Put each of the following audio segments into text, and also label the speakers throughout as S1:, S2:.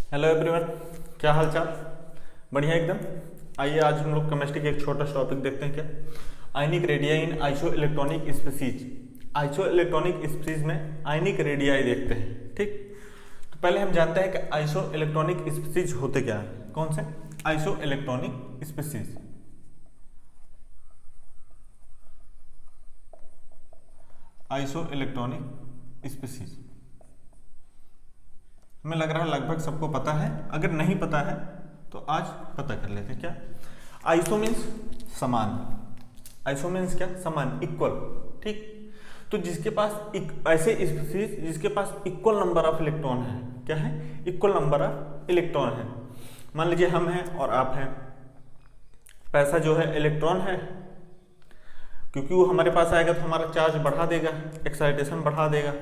S1: Hello everyone, क्या हाल चाल। बढ़िया एकदम। आइए आज हम लोग केमिस्ट्री के एक छोटा सा टॉपिक देखते हैं। क्या ionic radii in iso electronic species. Iso electronic species में आयनिक रेडियाई देखते हैं। ठीक, तो पहले हम जानते हैं कि आइसो इलेक्ट्रॉनिक स्पीसीज होते क्या हैं। कौन से iso electronic species? Iso electronic species हमें लग रहा है लगभग सबको पता है। अगर नहीं पता है तो आज पता कर लेते हैं। क्या आइसो मीन्स समान। आइसो मीन्स क्या? समान, इक्वल। ठीक, तो जिसके पास ऐसे स्पीसीज जिसके पास इक्वल नंबर ऑफ इलेक्ट्रॉन है। क्या है? इक्वल नंबर ऑफ इलेक्ट्रॉन है। मान लीजिए हम हैं और आप हैं। पैसा जो है इलेक्ट्रॉन है, क्योंकि वो हमारे पास आएगा तो हमारा चार्ज बढ़ा देगा, एक्साइटेशन बढ़ा देगा।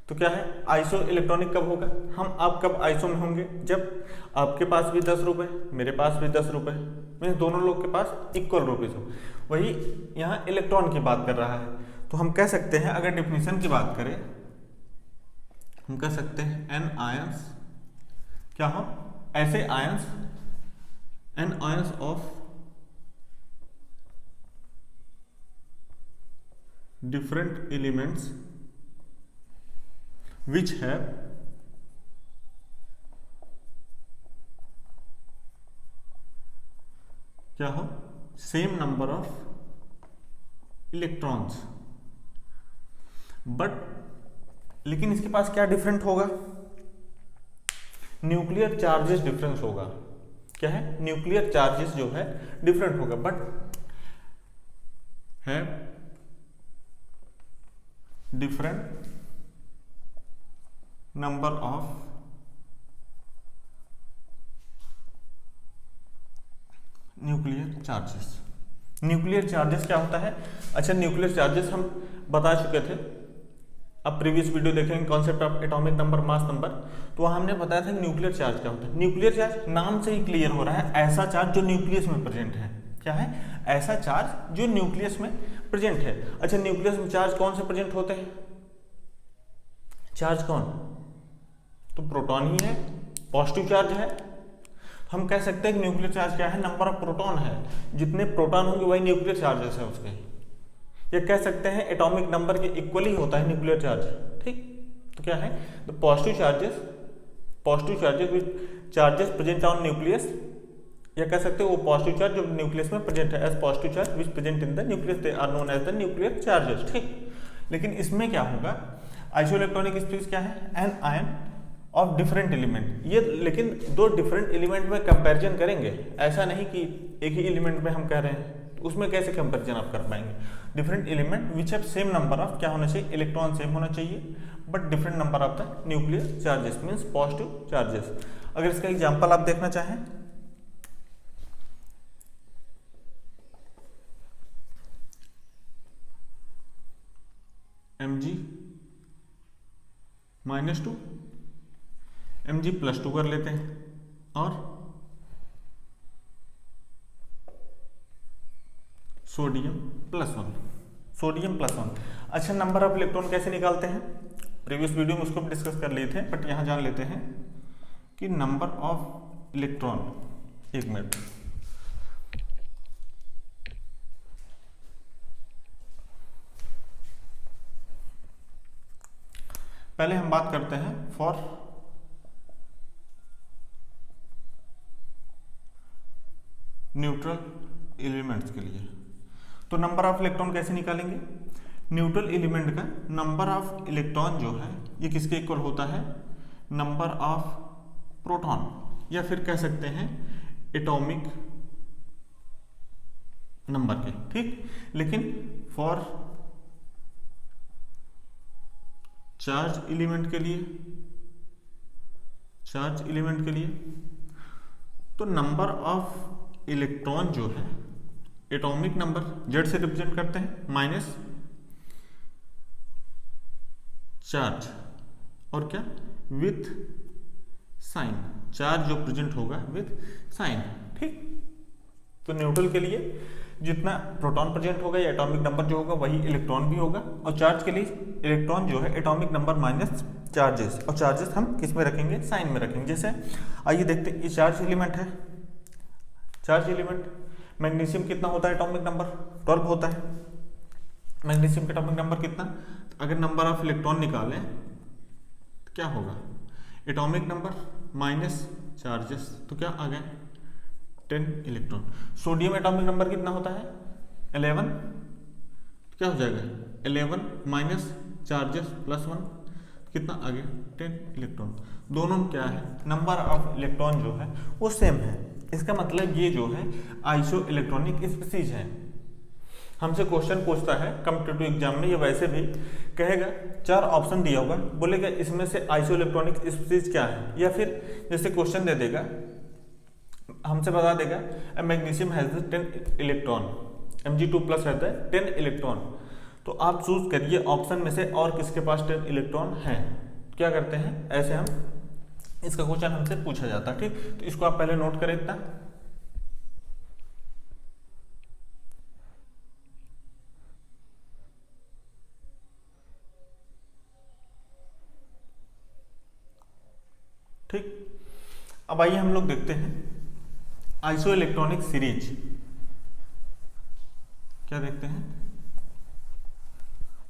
S1: तो क्या है? आइसो इलेक्ट्रॉनिक कब होगा? हम आप कब आइसो में होंगे? जब आपके पास भी 10 रुपए, मेरे पास भी 10 रुपए, मीन्स दोनों लोग के पास इक्वल रुपीज हो। वही यहाँ इलेक्ट्रॉन की बात कर रहा है। तो हम कह सकते हैं, अगर डिफिनीशन की बात करें, हम कह सकते हैं एन आयंस, क्या हो ऐसे ions, an ions of different elements which have क्या हो same number of electrons, but लेकिन इसके पास क्या डिफरेंट होगा? न्यूक्लियर चार्जेस डिफरेंस होगा। क्या है? न्यूक्लियर चार्जेस जो है डिफरेंट होगा, बट है different number of nuclear charges. Nuclear charges क्या होता है? अच्छा, न्यूक्लियर चार्जेस हम बता चुके थे। अब प्रीवियस वीडियो देखेंगे concept of atomic number, mass number, तो वहां हमने बताया था कि न्यूक्लियर चार्ज क्या होता है। न्यूक्लियर चार्ज नाम से ही क्लियर हो रहा है, ऐसा चार्ज जो न्यूक्लियस में प्रेजेंट है। क्या है? ऐसा चार्ज जो न्यूक्लियस में प्रेजेंट है। अच्छा, न्यूक्लियस में चार्ज कौन से प्रेजेंट होते हैं? चार्ज कौन? तो प्रोटॉन ही है, पॉजिटिव चार्ज है। हम कह सकते हैं कि न्यूक्लियर चार्ज क्या है? नंबर ऑफ प्रोटॉन है। जितने प्रोटॉन होंगे वही न्यूक्लियर चार्जेस है उसके। ये कह सकते हैं एटॉमिक नंबर के इक्वली होता है न्यूक्लियर चार्ज। ठीक, तो क्या है? The positive charges which charges present on nucleus, या कह सकते हैं वो पॉजिटिव चार्ज जो न्यूक्लियस में प्रेजेंट है as positive charge which present in the nucleus, they are known as the nuclear charges. ठीक, लेकिन इसमें क्या होगा? आइसो इलेक्ट्रॉनिक स्पीसीज क्या है? An ion of different element. ये लेकिन दो डिफरेंट एलिमेंट में कंपैरिजन करेंगे, ऐसा नहीं कि एक ही एलिमेंट में हम कह रहे हैं, तो उसमें कैसे कंपैरिजन आप कर पाएंगे? Different element which have same number of, क्या होना चाहिए? इलेक्ट्रॉन सेम होना चाहिए, but different number of the nuclear charges means positive charges. अगर इसका एग्जाम्पल आप देखना चाहें, Mg -2 Mg+2 कर लेते हैं, और सोडियम+1। अच्छा, नंबर ऑफ इलेक्ट्रॉन कैसे निकालते हैं? प्रीवियस वीडियो में उसको भी डिस्कस कर लिए थे, बट यहां जान लेते हैं कि नंबर ऑफ इलेक्ट्रॉन, एक मिनट, पहले हम बात करते हैं फॉर न्यूट्रल एलिमेंट्स के लिए। तो नंबर ऑफ इलेक्ट्रॉन कैसे निकालेंगे? न्यूट्रल एलिमेंट का नंबर ऑफ इलेक्ट्रॉन जो है ये किसके इक्वल होता है? नंबर ऑफ प्रोटॉन, या फिर कह सकते हैं एटॉमिक नंबर के। ठीक, लेकिन फॉर चार्ज एलिमेंट के लिए, तो नंबर ऑफ इलेक्ट्रॉन जो है एटॉमिक नंबर जेड से रिप्रेजेंट करते हैं, माइनस चार्ज, और क्या? With sign. चार्ज जो प्रेजेंट होगा विथ साइन। ठीक, तो न्यूट्रल के लिए जितना प्रोटॉन प्रेजेंट होगा या एटॉमिक नंबर जो होगा वही इलेक्ट्रॉन भी होगा, और चार्ज के लिए इलेक्ट्रॉन जो है एटॉमिक नंबर माइनस चार्जेस, और चार्जेस हम किस में रखेंगे, साइन में रखेंगे। जैसे आइए देखते हैं, ये चार्ज एलिमेंट है, चार्ज एलिमेंट। मैग्नीशियम कितना होता है एटॉमिक नंबर, 12 होता है। मैग्नीशियम का एटॉमिक नंबर कितना, अगर नंबर ऑफ इलेक्ट्रॉन निकालें तो क्या होगा, एटॉमिक नंबर माइनस चार्जेस, तो क्या आ गए 10 इलेक्ट्रॉन। सोडियम एटॉमिक नंबर कितना होता है 11, क्या हो जाएगा 11 माइनस चार्जेस प्लस 1, कितना आ गया 10 इलेक्ट्रॉन। दोनों में क्या है, नंबर ऑफ इलेक्ट्रॉन जो है वो सेम है। इसका मतलब ये जो है आइसो इलेक्ट्रॉनिक स्पीसीज है। हमसे क्वेश्चन पूछता है कॉम्पिटिटिव एग्जाम में, या वैसे भी कहेगा 4 ऑप्शन दिया होगा, बोलेगा इसमें से आइसो इलेक्ट्रॉनिक स्पीसीज क्या है, या फिर जैसे क्वेश्चन दे देगा, हमसे बता देगा मैग्नीशियम हैज 10 इलेक्ट्रॉन, Mg2+ रहता है 10 इलेक्ट्रॉन, तो आप चूज करिए ऑप्शन में से और किसके पास 10 इलेक्ट्रॉन है। क्या करते हैं, ऐसे हम इसका क्वेश्चन हमसे पूछा जाता है, ठीक। तो इसको आप पहले नोट करें इतना। ठीक, अब आइए हम लोग देखते हैं आइसो इलेक्ट्रॉनिक सीरीज। क्या देखते हैं,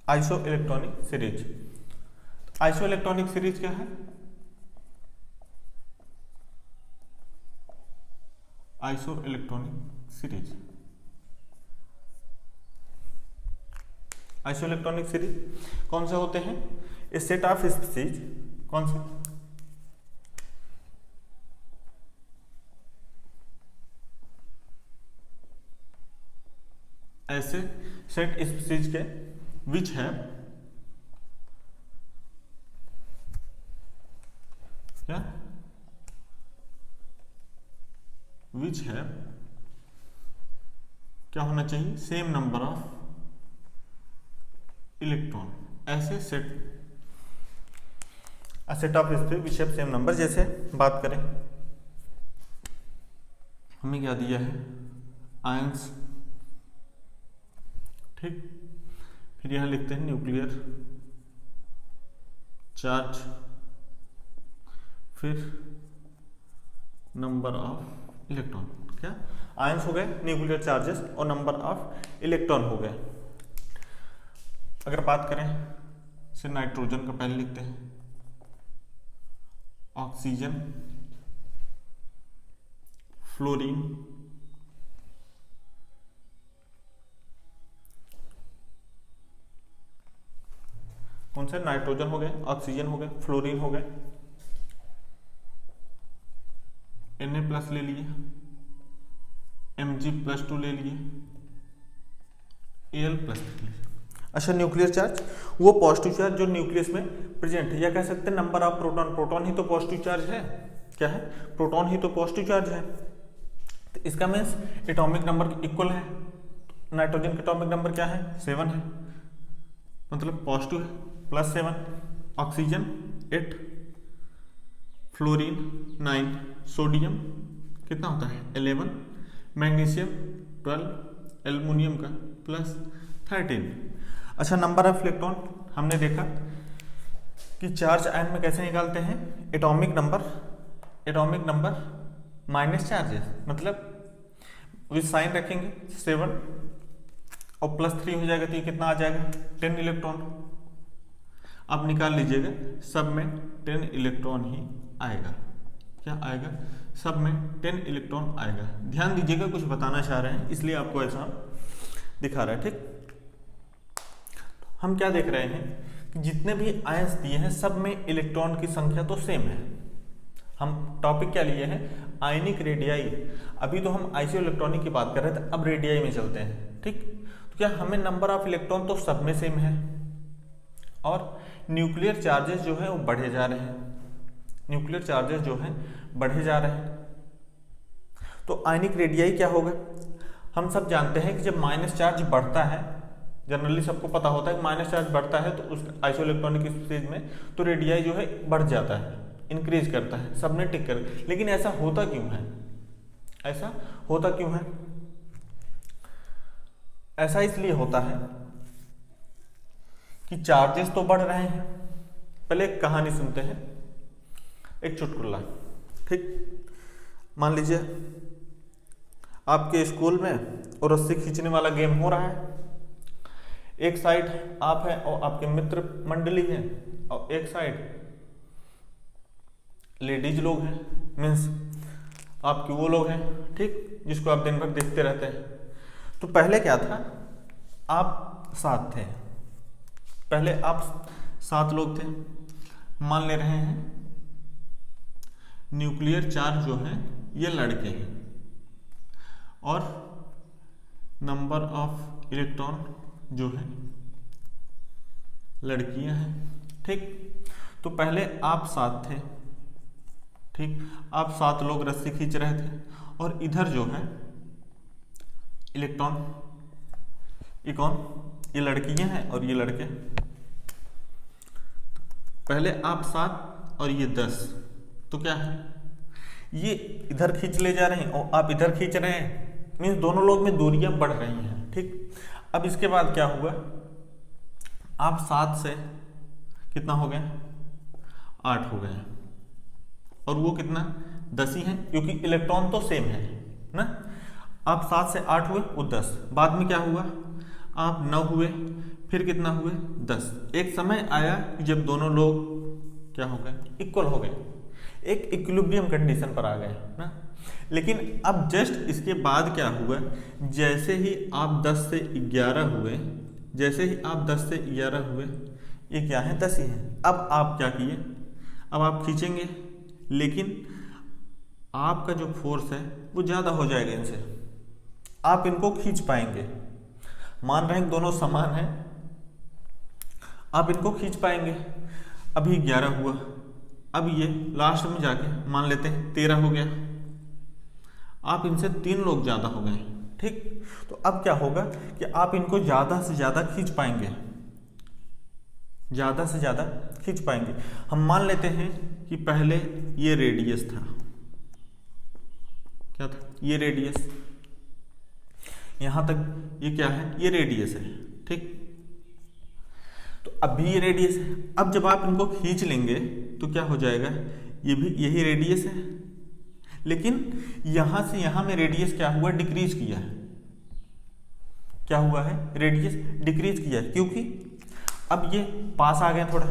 S1: iso electronic series. Iso electronic series क्या है, iso electronic series, iso electronic series कौन से होते हैं, ए सेट ऑफ स्पीसीज, कौन से, ऐसे सेट स्पीसीज के विच है क्या, विच है क्या होना चाहिए, सेम नंबर ऑफ इलेक्ट्रॉन। ऐसे set of species which have same number. जैसे बात करें, हमें क्या दिया है, आयंस, ठीक। फिर यहां लिखते हैं न्यूक्लियर चार्ज, फिर नंबर ऑफ इलेक्ट्रॉन, क्या आयंस हो गए, न्यूक्लियर चार्जेस, और नंबर ऑफ इलेक्ट्रॉन हो गए। अगर बात करें से नाइट्रोजन का पहले लिखते हैं, ऑक्सीजन, फ्लोरीन, कौन से, नाइट्रोजन हो गए, ऑक्सीजन हो गए, फ्लोरीन हो गए, Na+ ले लिए, Mg+2 ले लिए, Al+ ले लिए। अच्छा, न्यूक्लियर चार्ज वो पॉजिटिव चार्ज जो न्यूक्लियस में प्रेजेंट है, या कह सकते हैं नंबर ऑफ प्रोटॉन, प्रोटॉन ही तो पॉजिटिव चार्ज है, क्या है, प्रोटॉन ही तो पॉजिटिव चार्ज है, तो इसका मीन्स एटॉमिक नंबर इक्वल है। नाइट्रोजन का एटॉमिक नंबर क्या है 7 है, मतलब पॉजिटिव है, +7, ऑक्सीजन 8, फ्लोरीन 9, सोडियम कितना होता है 11, मैग्नीशियम 12, एल्युमिनियम का +13। अच्छा, नंबर ऑफ इलेक्ट्रॉन हमने देखा कि चार्ज आयन में कैसे निकालते हैं, एटॉमिक नंबर माइनस चार्जेस, मतलब विद साइन रखेंगे 7 और +3 हो जाएगा, तो ये कितना आ जाएगा 10 इलेक्ट्रॉन। आप निकाल लीजिएगा, सब में 10 इलेक्ट्रॉन ही आएगा, क्या आएगा, सब में 10 इलेक्ट्रॉन आएगा। ध्यान दीजिएगा, कुछ बताना चाह रहे हैं इसलिए आपको ऐसा दिखा रहा है, ठीक। हम क्या देख रहे हैं कि जितने भी आयंस दिए हैं सब में इलेक्ट्रॉन की संख्या तो सेम है। हम टॉपिक क्या लिए हैं, आयनिक रेडियाई। अभी तो हम आइसो इलेक्ट्रॉनिक की बात कर रहे थे, अब रेडियाई में चलते हैं, ठीक। तो क्या हमें नंबर ऑफ इलेक्ट्रॉन तो सब में सेम है, और न्यूक्लियर चार्जेस जो है वो बढ़े जा रहे हैं, न्यूक्लियर चार्जेस जो हैं बढ़े जा रहे हैं। तो आयनिक रेडियाई क्या होगा, हम सब जानते हैं कि जब माइनस चार्ज बढ़ता है, जनरली सबको पता होता है कि माइनस चार्ज बढ़ता है तो उस आइसो इलेक्ट्रॉनिक स्टेज में तो रेडियाई जो है बढ़ जाता है, इंक्रीज करता है, सबने टिक कर। लेकिन ऐसा होता क्यों है, ऐसा होता क्यों है, ऐसा इसलिए होता है कि चार्जेस तो बढ़ रहे हैं, पहले एक कहानी सुनते हैं, एक चुटकुला। ठीक, मान लीजिए आपके स्कूल में और रस्सी खींचने वाला गेम हो रहा है। एक साइड आप हैं और आपके मित्र मंडली है, और एक साइड लेडीज लोग हैं, मीन्स आपके वो लोग हैं, ठीक, जिसको आप दिन भर देखते रहते हैं। तो पहले क्या था, आप साथ थे, पहले आप 7 लोग थे। मान ले रहे हैं न्यूक्लियर चार्ज जो है ये लड़के हैं और नंबर ऑफ इलेक्ट्रॉन जो है लड़कियां हैं। ठीक, तो पहले आप 7 थे, ठीक, आप 7 लोग रस्सी खींच रहे थे और इधर जो है इलेक्ट्रॉन, ये कौन, ये लड़कियां हैं और ये लड़के। पहले आप 7 और ये 10, तो क्या है, ये इधर खींच ले जा रहे हैं और आप इधर खींच रहे हैं, मीन्स दोनों लोग में दूरियां बढ़ रही हैं। ठीक, अब इसके बाद क्या हुआ, आप 7 से कितना हो गए, 8 हो गए, और वो कितना 10 ही है, क्योंकि इलेक्ट्रॉन तो सेम है ना। आप 7 से 8 हुए, वो 10, बाद में क्या हुआ, आप 9 हुए, फिर कितना हुए 10। एक समय आया जब दोनों लोग क्या हो गए, इक्वल हो गए, एक इक्विलिब्रियम कंडीशन पर आ गए ना। लेकिन अब जस्ट इसके बाद क्या हुआ, जैसे ही आप 10 से 11 हुए, जैसे ही आप 10 से 11 हुए, ये क्या है, 10 ही है। अब आप क्या किए, अब आप खींचेंगे, लेकिन आपका जो फोर्स है वो ज़्यादा हो जाएगा इनसे, आप इनको खींच पाएंगे। मान रहे हैं दोनों समान हैं, आप इनको खींच पाएंगे। अभी 11 हुआ, अब ये लास्ट में जाके मान लेते हैं 13 हो गया, आप इनसे 3 लोग ज़्यादा हो गए। ठीक, तो अब क्या होगा कि आप इनको ज़्यादा से ज़्यादा खींच पाएंगे, ज़्यादा से ज़्यादा खींच पाएंगे। हम मान लेते हैं कि पहले ये रेडियस था, क्या था, ये रेडियस, यहां तक ये क्या है, ये रेडियस है। ठीक, तो अभी ये रेडियस है, अब जब आप इनको खींच लेंगे तो क्या हो जाएगा, ये भी यही रेडियस है, लेकिन यहां से यहां में रेडियस क्या हुआ, डिक्रीज किया है। क्या हुआ है, रेडियस डिक्रीज किया है, क्योंकि अब ये पास आ गए थोड़ा,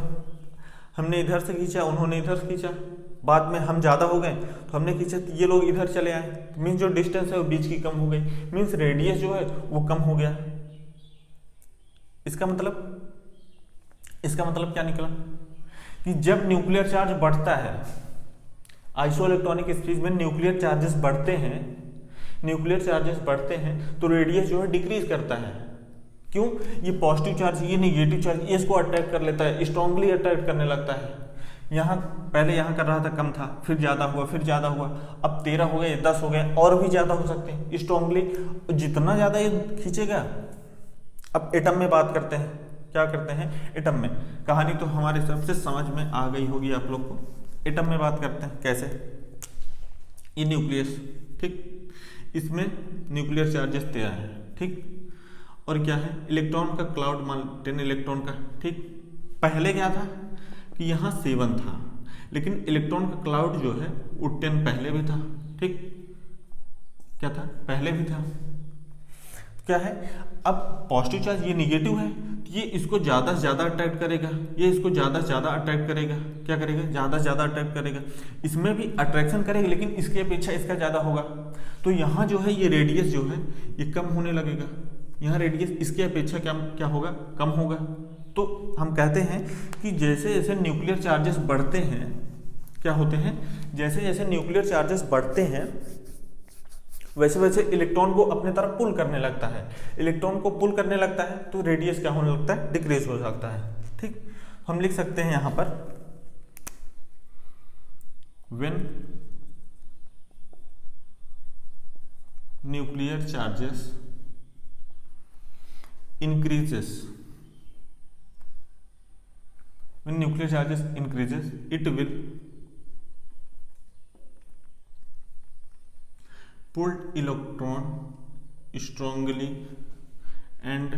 S1: हमने इधर से खींचा, उन्होंने इधर से खींचा, बाद में हम ज़्यादा हो गए तो हमने खींचा, ये लोग इधर चले आए, मीन्स जो डिस्टेंस है वो बीच की कम हो गई, मीन्स रेडियस जो है वो कम हो गया। इसका मतलब क्या निकला कि जब न्यूक्लियर चार्ज बढ़ता है, आइसोइलेक्ट्रॉनिक स्पीड में न्यूक्लियर चार्जेस बढ़ते हैं, तो रेडियस जो है डिक्रीज करता है। क्यों, ये पॉजिटिव चार्ज, ये नेगेटिव चार्ज, ये इसको अट्रैक्ट कर लेता है, स्ट्रांगली अट्रैक्ट करने लगता है। यहाँ पहले यहाँ कर रहा था, कम था, फिर ज़्यादा हुआ, अब 13 हो गए, 10 हो गए, और भी ज़्यादा हो सकते हैं स्ट्रांगली, जितना ज़्यादा ये खींचेगा। अब एटम में बात करते हैं, क्या करते हैं एटम में, कहानी तो हमारे सबसे समझ में आ गई होगी आप लोग को। एटम में बात करते हैं, कैसे, ये न्यूक्लियस, ठीक, इसमें न्यूक्लियर चार्जेस 13 है, ठीक, और क्या है, इलेक्ट्रॉन का क्लाउड मान 10 इलेक्ट्रॉन का। ठीक, पहले क्या था कि यहाँ 7 था, लेकिन इलेक्ट्रॉन का क्लाउड जो है वो 10 पहले भी था। ठीक, क्या था, पहले भी था। क्या है, अब पॉजिटिव चार्ज ये निगेटिव है, तो ये इसको ज़्यादा से ज़्यादा अट्रैक्ट करेगा, ये इसको ज़्यादा से ज़्यादा अट्रैक्ट करेगा। क्या करेगा, ज़्यादा से ज़्यादा अट्रैक्ट करेगा, इसमें भी अट्रैक्शन करेगा, लेकिन इसकी अपेक्षा इसका ज़्यादा होगा। तो यहाँ जो है ये रेडियस जो है ये कम होने लगेगा, यहाँ रेडियस इसकी अपेक्षा क्या होगा, कम होगा। तो हम कहते हैं कि जैसे जैसे न्यूक्लियर चार्जेस बढ़ते हैं, क्या होते हैं, जैसे जैसे न्यूक्लियर चार्जेस बढ़ते हैं वैसे वैसे इलेक्ट्रॉन को अपने तरफ पुल करने लगता है। इलेक्ट्रॉन को पुल करने लगता है तो रेडियस क्या होने लगता है, डिक्रीज हो सकता है। ठीक, हम लिख सकते हैं यहां पर when nuclear charges increases, when nuclear charges increases it will pull electron strongly and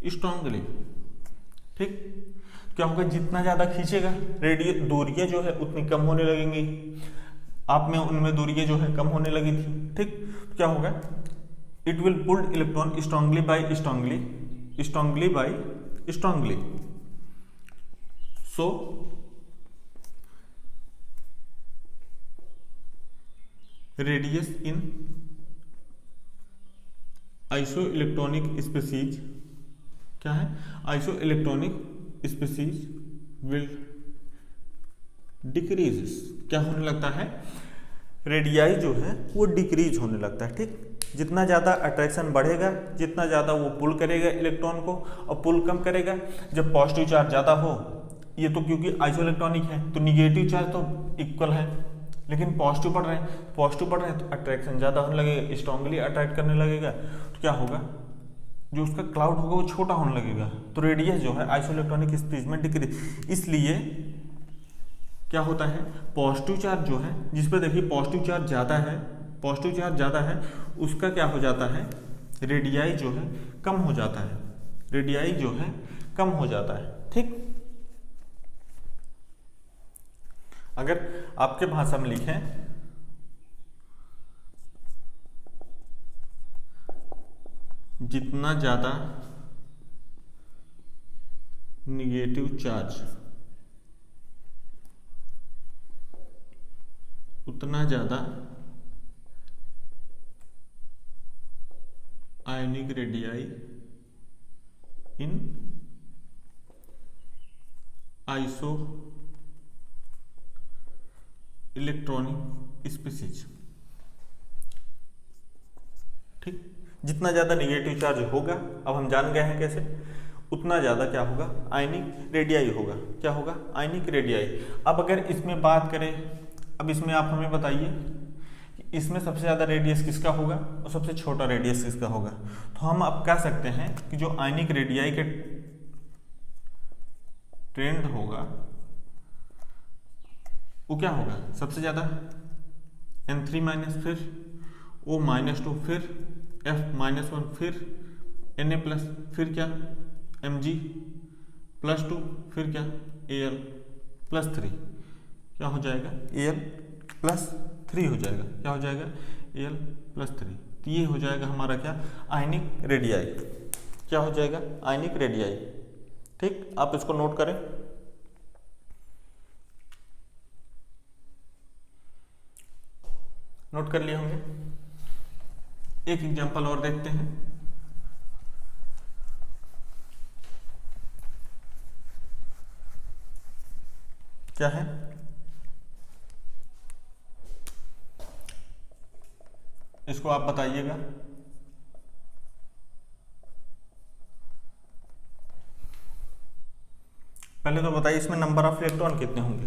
S1: strongly। ठीक, क्या होगा, जितना ज्यादा खींचेगा रेडियस दूरियां जो है उतनी कम होने लगेंगी। आप में उनमें दूरियां जो है कम होने लगी थी, ठीक। तो क्या होगा, it will pull electron strongly by strongly so radius in iso electronic species क्या है, iso electronic species will decrease. क्या होने लगता है, रेडियाई जो है वो डिक्रीज होने लगता है, ठीक। जितना ज़्यादा अट्रैक्शन बढ़ेगा, जितना ज़्यादा वो पुल करेगा इलेक्ट्रॉन को, और पुल कम करेगा जब पॉजिटिव चार्ज ज़्यादा हो। ये तो क्योंकि आइसो इलेक्ट्रॉनिक है तो निगेटिव चार्ज तो इक्वल है, लेकिन पॉजिटिव बढ़ रहे हैं तो अट्रैक्शन ज़्यादा होने लगेगा, स्ट्रांगली अट्रैक्ट करने लगेगा। तो क्या होगा, जो उसका क्लाउड होगा वो छोटा होने लगेगा। तो रेडियस जो है आइसो इलेक्ट्रॉनिक स्पीसीज में डिक्रीज। इसलिए क्या होता है, पॉजिटिव चार्ज जो है, जिस पर देखिए पॉजिटिव चार्ज ज़्यादा है, उसका क्या हो जाता है, रेडियाई जो है कम हो जाता है, ठीक। अगर आपके भाषा में लिखें, जितना ज़्यादा निगेटिव चार्ज उतना ज़्यादा आयनिक radii in iso electronic species, ठीक। जितना ज़्यादा निगेटिव चार्ज होगा, अब हम जान गए हैं कैसे, उतना ज़्यादा क्या होगा, आयनिक रेडियाई होगा। क्या होगा, आयनिक रेडियाई। अब अगर इसमें बात करें, अब इसमें आप हमें बताइए कि इसमें सबसे ज़्यादा रेडियस किसका होगा और सबसे छोटा रेडियस किसका होगा। तो हम अब कह सकते हैं कि जो आयनिक रेडियाई के ट्रेंड होगा वो क्या होगा, सबसे ज़्यादा N3 माइनस, फिर O-2, फिर F-1, फिर Na+, फिर क्या Mg+2, फिर क्या Al+3। क्या हो जाएगा, Al+3 हो जाएगा। क्या हो जाएगा, Al+3। तो ये हो जाएगा हमारा क्या, आयनिक रेडियाई। क्या हो जाएगा, आयनिक रेडियाई, ठीक। आप इसको नोट करें। नोट कर लिए होंगे। एक एग्जांपल और देखते हैं। क्या है, इसको आप बताइएगा। पहले तो बताइए इसमें नंबर ऑफ इलेक्ट्रॉन कितने होंगे।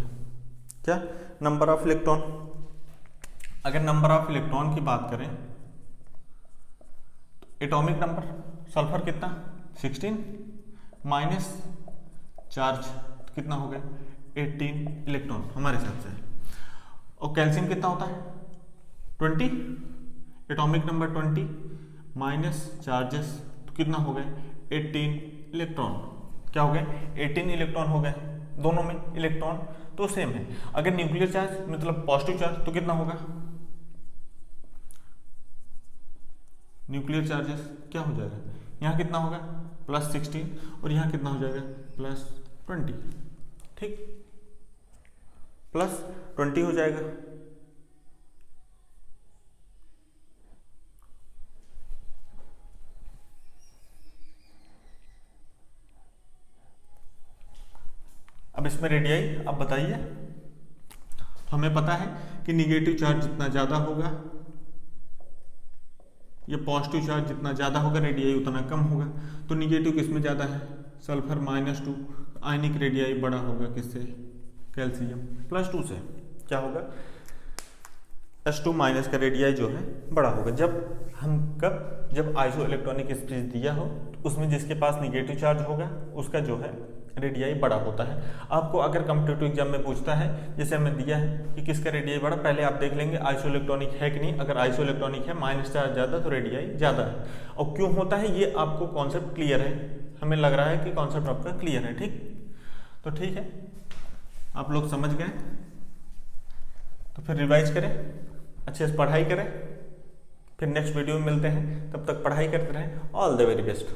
S1: क्या, नंबर ऑफ इलेक्ट्रॉन। अगर नंबर ऑफ इलेक्ट्रॉन की बात करें, एटॉमिक नंबर सल्फर कितना 16 माइनस चार्ज कितना हो गया 18 इलेक्ट्रॉन हमारे हिसाब से। और कैल्शियम कितना होता है 20, एटॉमिक नंबर 20 माइनस चार्जेस तो कितना हो गए 18 इलेक्ट्रॉन। क्या हो गए 18 इलेक्ट्रॉन हो गए, दोनों में इलेक्ट्रॉन तो सेम है। अगर न्यूक्लियर चार्ज मतलब पॉजिटिव चार्ज तो कितना होगा, न्यूक्लियर चार्जेस क्या हो जाएगा, यहाँ कितना होगा +16 और यहाँ कितना हो जाएगा +20, ठीक, +20 हो जाएगा। अब इसमें रेडियाई आप बताइए। हमें पता है कि निगेटिव चार्ज जितना ज़्यादा होगा या पॉजिटिव चार्ज जितना ज़्यादा होगा रेडियाई उतना कम होगा। तो निगेटिव किसमें ज़्यादा है, सल्फर -2, आयनिक रेडियाई बड़ा होगा किससे, कैल्शियम +2 से। क्या होगा H2- का रेडियाई जो है बड़ा होगा। जब आइसो इलेक्ट्रॉनिक स्पीसीज दिया हो तो उसमें जिसके पास निगेटिव चार्ज होगा उसका जो है रेडियाई बड़ा होता है। आपको अगर कॉम्पिटिटिव एग्जाम में पूछता है, जैसे हमें दिया है कि किसका रेडियाई बड़ा, पहले आप देख लेंगे आइसो इलेक्ट्रॉनिक है कि नहीं। अगर आइसो इलेक्ट्रॉनिक है माइनस चार्ज ज़्यादा तो रेडियाई ज़्यादा है। और क्यों होता है ये आपको कॉन्सेप्ट क्लियर है, हमें लग रहा है कि कॉन्सेप्ट आपका क्लियर है, ठीक। तो ठीक है, आप लोग समझ गए, तो फिर रिवाइज करें, अच्छे से पढ़ाई करें, फिर नेक्स्ट वीडियो में मिलते हैं, तब तक पढ़ाई करते रहें। All the very best.